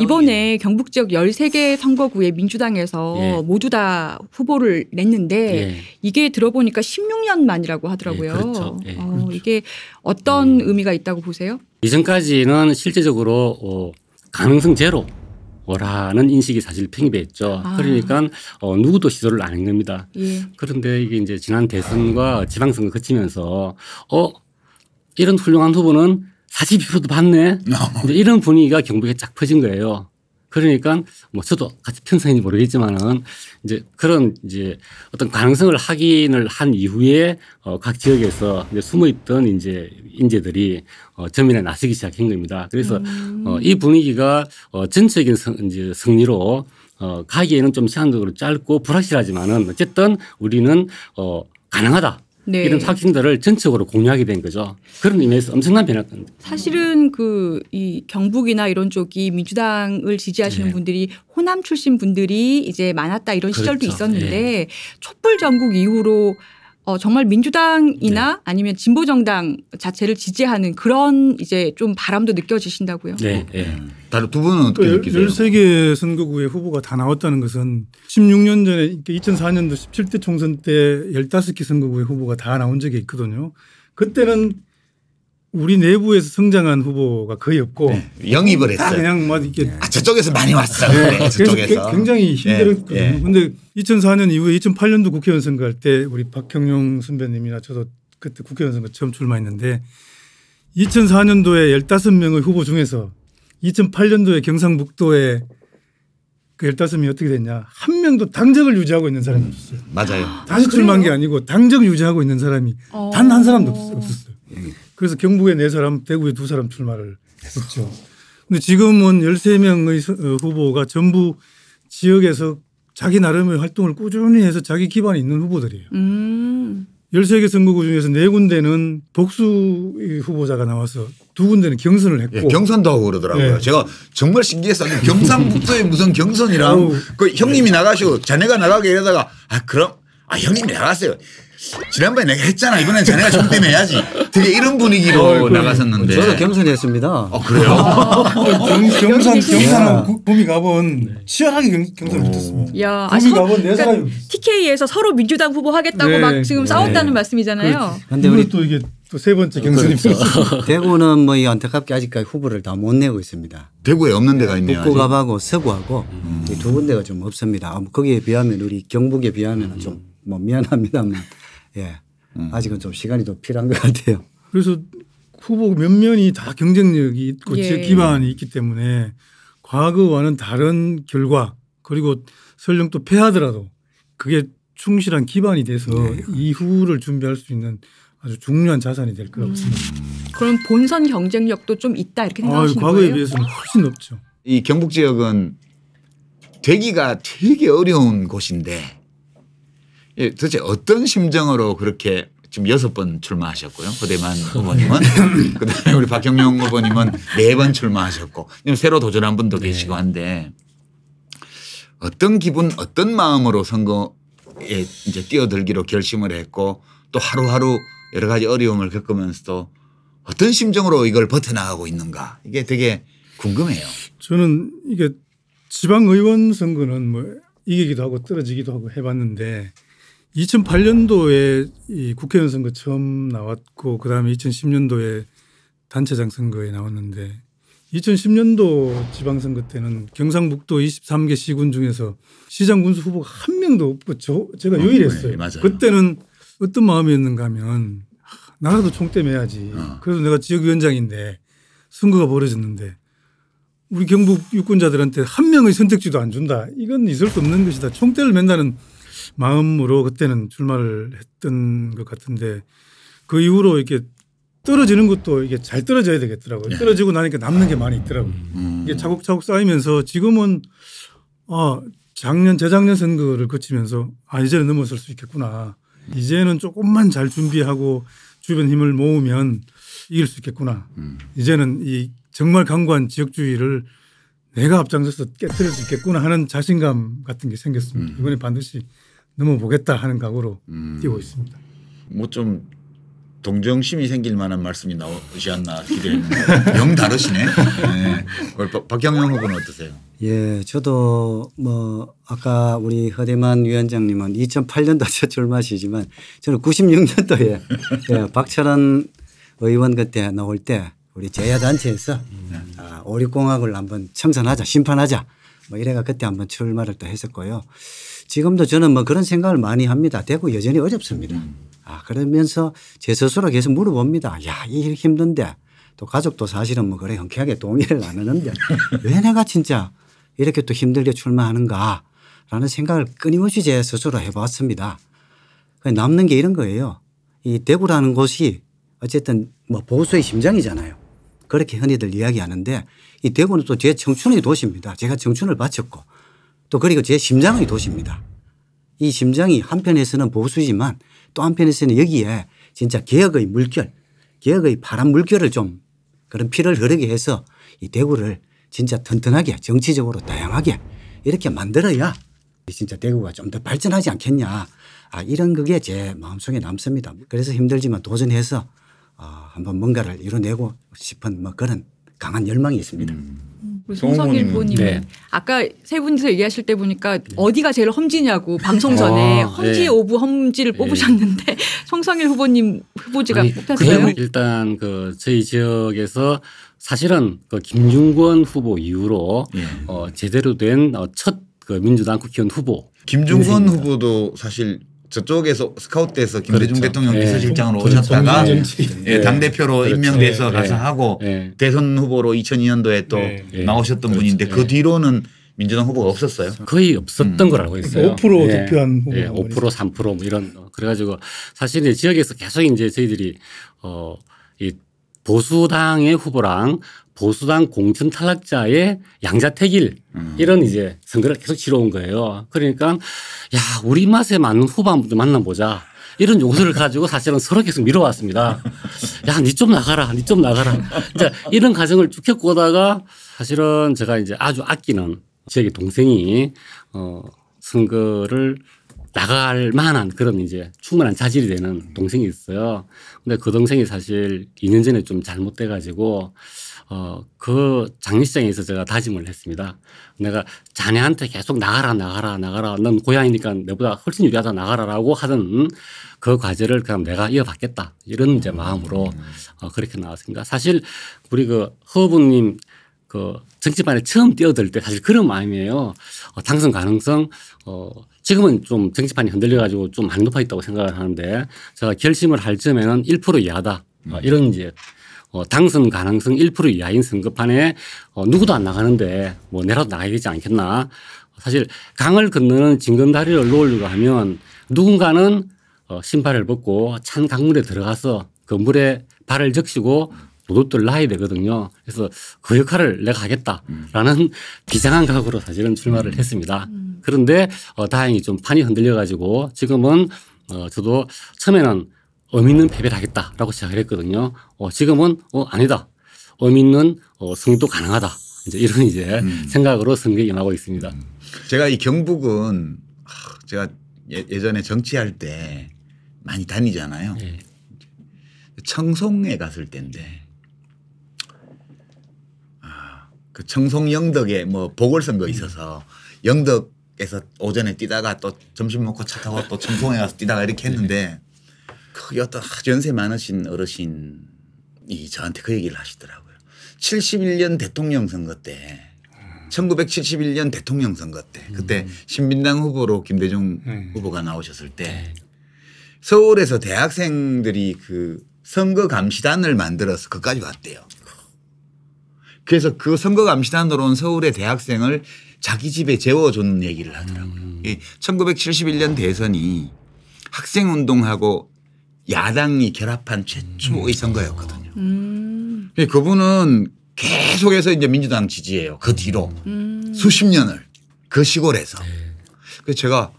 이번에 경북 지역 13개 선거구에 민주당에서 예. 모두 다 후보를 냈는데 예. 이게 들어보니까 16년 만이라고 하더라고요. 예, 그렇죠. 예, 그렇죠. 이게 어떤 의미가 있다고 보세요? 이전까지는 실제적으로 가능성 제로라는 인식이 사실 평입했죠. 그러니까 누구도 시도를 안 한 겁니다. 예. 그런데 이게 이제 지난 대선과 지방선거 거치면서 이런 훌륭한 후보는 42%도 받네. 이제 이런 분위기가 경북에 쫙 퍼진 거예요. 그러니까 뭐 저도 같이 편성인지 모르겠지만은 이제 그런 이제 어떤 가능성을 확인을 한 이후에 각 지역에서 이제 숨어있던 이제 인재들이 전면에 나서기 시작한 겁니다. 그래서 이 분위기가 전적인 이제 승리로 가기에는 좀 시간적으로 짧고 불확실하지만은 어쨌든 우리는 가능하다. 네. 이런 확신들을 전적으로 공유하게 된 거죠. 그런 의미에서 엄청난 변화가 겁니다. 사실은 이 경북이나 이런 쪽이 민주당을 지지하시는 네. 분들이 호남 출신 분들이 이제 많았다 이런 시절도 그렇죠. 있었는데 네. 촛불 전국 이후로 정말 민주당이나 아니면 진보 정당 자체를 지지하는 그런 이제 좀 바람도 느껴지신다고요? 네. 네. 다른 두 분은 어떻게 느끼세요? 13개 선거구에 후보가 다 나왔다는 것은 16년 전에 2004년도 17대 총선 때 15개 선거구에 후보가 다 나온 적이 있거든요. 그때는 우리 내부에서 성장한 후보가 거의 없고 영입을 다 했어요. 그냥 뭐 이렇게 저쪽에서 많이 왔어. 네. 네. 저쪽에서. 그래서 굉장히 힘들었거든요. 예. 그런데 2004년 이후에 2008년도 국회의원 선거할 때 우리 박형용 선배님이나 저도 그때 국회의원 선거 처음 출마했는데 2004년도에 15명의 후보 중에서 2008년도에 경상북도에 그 15명이 어떻게 됐냐. 한 명도 당적을 유지하고 있는 사람이 없었어요. 맞아요. 다시 출마한 게 아니고 당적 유지하고 있는 사람이 단 한 사람도 없었어요. 그래서 경북에 4사람, 대구에 2사람 출마를 했죠. 근데 지금은 13명의 후보가 전부 지역에서 자기 나름의 활동을 꾸준히 해서 자기 기반이 있는 후보들이에요. 13개 선거구 중에서 4군데는 복수 후보자가 나와서 2군데는 경선을 했고. 예, 경선도 하고 그러더라고요. 네. 제가 정말 신기했어요. 경상북도에 무슨 경선이랑 그 형님이 나가시고 자네가 나가게 이러다가 그럼 형님이 나갔어요. 지난번에 내가 했잖아. 이번엔 자네가 중대해야지. 되게 이런 분위기로 나갔었는데. 저도 경선했습니다. 그래요? 경선하고 구미 가본 치열하게 경선을 붙었습니다. 야, 구미 가본 4사람이 TK에서 서로 민주당 후보 하겠다고 네. 막 지금 싸웠다는 말씀이잖아요. 그런데 우리 또 이게 또 세 번째 경선입니다. 대구는 뭐 안타깝게 아직까지 후보를 다 못 내고 있습니다. 대구에 없는 데가 있네요. 북구갑하고 서구하고 이 2군데가 좀 없습니다. 거기에 비하면 우리 경북에 비하면 좀 뭐 미안합니다만 아직은 좀 시간이 더 필요한 것 같아요. 그래서 후보 몇 면이 다 경쟁력이 있고 예. 지역 기반이 있기 때문에 과거와는 다른 결과 그리고 설령 또 패하더라도 그게 충실한 기반이 돼서 이후를 준비할 수 있는 아주 중요한 자산이 될 거라고 생각합니다. 그럼 본선 경쟁력도 좀 있다 이렇게 생각하시는 과거에 거예요? 비해서는 훨씬 높죠. 이 경북 지역은 되기가 되게 어려운 곳인데 도대체 어떤 심정으로 그렇게 지금 6번 출마하셨고요. 허대만 후보님은 그다음에 우리 박형용 후보님은 4번 출마하셨고 새로 도전한 분도 계시고 한데 어떤 기분 어떤 마음으로 선거에 이제 뛰어들기로 결심을 했고 또 하루하루 여러 가지 어려움을 겪으면서도 어떤 심정으로 이걸 버텨나가고 있는가 이게 되게 궁금해요. 저는 이게 지방의원 선거는 뭐 이기기도 하고 떨어지기도 하고 해봤는데 2008년도에 이 국회의원 선거 처음 나왔고 그다음에 2010년도에 단체장 선거에 나왔는데 2010년도 지방선거 때는 경상북도 23개 시군 중에서 시장 군수 후보가 한 명도 없고 제가 유일했어요. 네, 맞아요. 그때는 어떤 마음이었는가 하면 나라도 총대 매야지. 그래서 내가 지역위원장인데 선거가 벌어졌는데 우리 경북 유권자들한테 한 명의 선택지도 안 준다. 이건 있을 수 없는 것이다. 총대를 맨다는 마음으로 그때는 출마를 했던 것 같은데 그 이후로 이렇게 떨어지는 것도 이게 잘 떨어져야 되겠더라고요. 떨어지고 나니까 남는 게 많이 있더라고요. 이게 차곡차곡 쌓이면서 지금은 작년 재작년 선거를 거치면서 이제는 넘어설 수 있겠구나. 이제는 조금만 잘 준비하고 주변 힘을 모으면 이길 수 있겠구나. 이제는 이 정말 강고한 지역주의를 내가 앞장서서 깨뜨릴 수 있겠구나 하는 자신감 같은 게 생겼습니다. 이번에 반드시 넘어보겠다 하는 각오로 뛰고 있습니다. 뭐 좀 동정심이 생길 만한 말씀이 나오지 않나 기대했는데 영 다르시네. 네. 박경영 후보는 어떠세요? 예, 저도 뭐 아까 우리 허대만 위원장님은 2008년도 첫 출마시지만 저는 96년도에 예, 박철원 의원 그때 나올 때 우리 제야단체에서 5.16공학을 한번 청산하자 심판하자 뭐 이래가 그때 한번 출마를 또 했었고요. 지금도 저는 뭐 그런 생각을 많이 합니다. 대구 여전히 어렵습니다. 그러면서 제 스스로 계속 물어봅니다. 야, 이 일 힘든데 또 가족도 사실은 뭐 그래 흔쾌하게 동의를 안 하는데 왜 내가 진짜 이렇게 또 힘들게 출마하는가라는 생각을 끊임없이 제 스스로 해봤습니다. 남는 게 이런 거예요. 이 대구라는 곳이 어쨌든 뭐 보수의 심장이잖아요. 그렇게 흔히들 이야기하는데 이 대구는 또 제 청춘의 도시입니다. 제가 청춘을 바쳤고 또 그리고 제 심장의 도시입니다. 이 심장이 한편에서는 보수지만 또 한편에서는 여기에 진짜 개혁의 물결, 개혁의 파란 물결을 좀 그런 피를 흐르게 해서 이 대구를 진짜 튼튼하게 정치적으로 다양하게 이렇게 만들어야 진짜 대구가 좀 더 발전하지 않겠냐. 이런 그게 제 마음속에 남습니다. 그래서 힘들지만 도전해서 한번 뭔가를 이뤄내고 싶은 뭐 그런 강한 열망이 있습니다. 우리 송성일 후보님은 네. 아까 세 분이서 얘기하실 때 보니까 어디가 제일 험지냐고 방송 전에 험지 네. 오브 험지를 뽑으셨는데 송성일 후보님 후보지가 뽑혔어요. 일단 그 저희 지역에서 사실은 그 김중권 후보 이후로 제대로 된 첫 그 민주당 국회의원 후보. 김중권 후보도 사실 저쪽에서 스카우트돼서 김대중 그렇죠. 대통령 예. 비서실장으로 오셨다가 예. 당대표로 그렇죠. 임명돼서 예. 가서 하고 예. 대선 후보로 2002년도에 또 예. 나오셨던 그렇죠. 분인데 그 뒤로는 민주당 후보가 없었어요. 거의 없었던 걸 알고 있어요. 5% 득표한 예, 후보가 5% 3% 뭐 이런 그래가지고 사실 이제 지역에서 계속 이제 저희들이 이 보수당의 후보랑 보수당 공천 탈락자의 양자택일 이런 이제 선거를 계속 치러온 거예요. 그러니까 야 우리 맛에 맞는 후보 한번 만나보자. 이런 요소를 가지고 사실은 서로 계속 밀어왔습니다. 야, 니 좀 나가라. 니 좀 나가라. 이제 이런 과정을 쭉 겪고 오다가 사실은 제가 이제 아주 아끼는 지역의 동생이 선거를 나갈 만한 그런 이제 충분한 자질이 되는 동생이 있어요. 근데 그 동생이 사실 2년 전에 좀 잘못돼 가지고 그 장례식장에서 제가 다짐을 했습니다. 내가 자네한테 계속 나가라. 넌 고향이니까 내보다 훨씬 유리하다 나가라라고 하던 그 과제를 그럼 내가 이어받겠다. 이런 이제 마음으로 그렇게 나왔습니다. 사실 우리 그 허부님 그 정치판에 처음 뛰어들 때 사실 그런 마음이에요. 당선 가능성 지금은 좀 정치판이 흔들려 가지고 좀 많이 높아 있다고 생각을 하는데 제가 결심을 할 점에는 1% 이하다. 이런 이제 당선 가능성 1% 이하인 선거판에 누구도 안 나가는데 뭐 내라도 나가야 되지 않겠나. 사실 강을 건너는 징검다리를 놓으려고 하면 누군가는 신발을 벗고 찬 강물에 들어가서 그 물에 발을 적시고 노도들을 놔야 되거든요. 그래서 그 역할을 내가 하겠다라는 비장한 각오로 사실은 출마를 했습니다. 그런데 다행히 좀 판이 흔들려 가지고 지금은 저도 처음에는 의미 있는 패배를 하겠다라고 시작을 했거든요. 지금은 아니다. 의미 있는 승리도 가능하다. 이제 이런 이제 생각으로 선거에 임하고 있습니다. 제가 이 경북은 제가 예전에 정치할 때 많이 다니잖아요. 네. 청송에 갔을 때인데 그 청송 영덕에 뭐 보궐선거 있어서 영덕에서 오전에 뛰다가 또 점심 먹고 차 타고 또 청송에 가서 뛰다가 이렇게 했는데 거기 어떤 아주 연세 많으신 어르신이 저한테 그 얘기를 하시더라고요. 71년 대통령 선거 때 1971년 대통령 선거 때 그때 신민당 후보로 김대중 후보가 나오셨을 때 서울에서 대학생들이 그 선거 감시단을 만들어서 거기까지 왔대요. 그래서 그 선거 감시단으로 온 서울의 대학생을 자기 집에 재워준 얘기를 하더라고요. 1971년 대선이 학생운동하고 야당이 결합한 최초의 선거였거든요. 그분은 계속해서 이제 민주당 지지예요. 그 뒤로 수십 년을 그 시골에서. 그래서 제가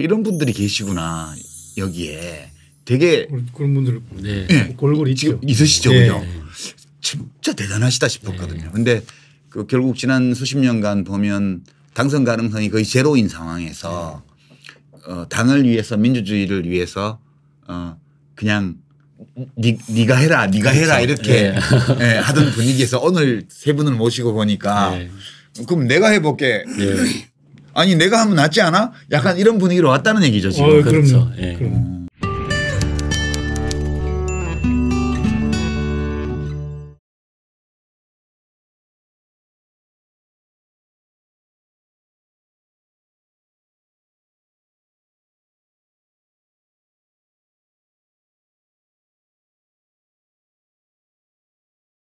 이런 분들이 계시구나 여기에 되게 그런 분들 네. 골고루 지금 있죠. 있으시죠, 네. 그죠? 진짜 대단하시다 싶었거든요. 그런데 그 결국 지난 수십 년간 보면 당선 가능성이 거의 제로인 상황에서 당을 위해서 민주주의를 위해서 그냥 네가 해라 그렇죠. 이렇게 예, 하던 분위기에서 오늘 세 분을 모시고 보니까 예. 그럼 내가 해볼게. 예. 아니 내가 하면 낫지 않아? 약간 이런 분위기로 왔다는 얘기죠 지금. 그럼요. 그렇죠. 예. 그럼요.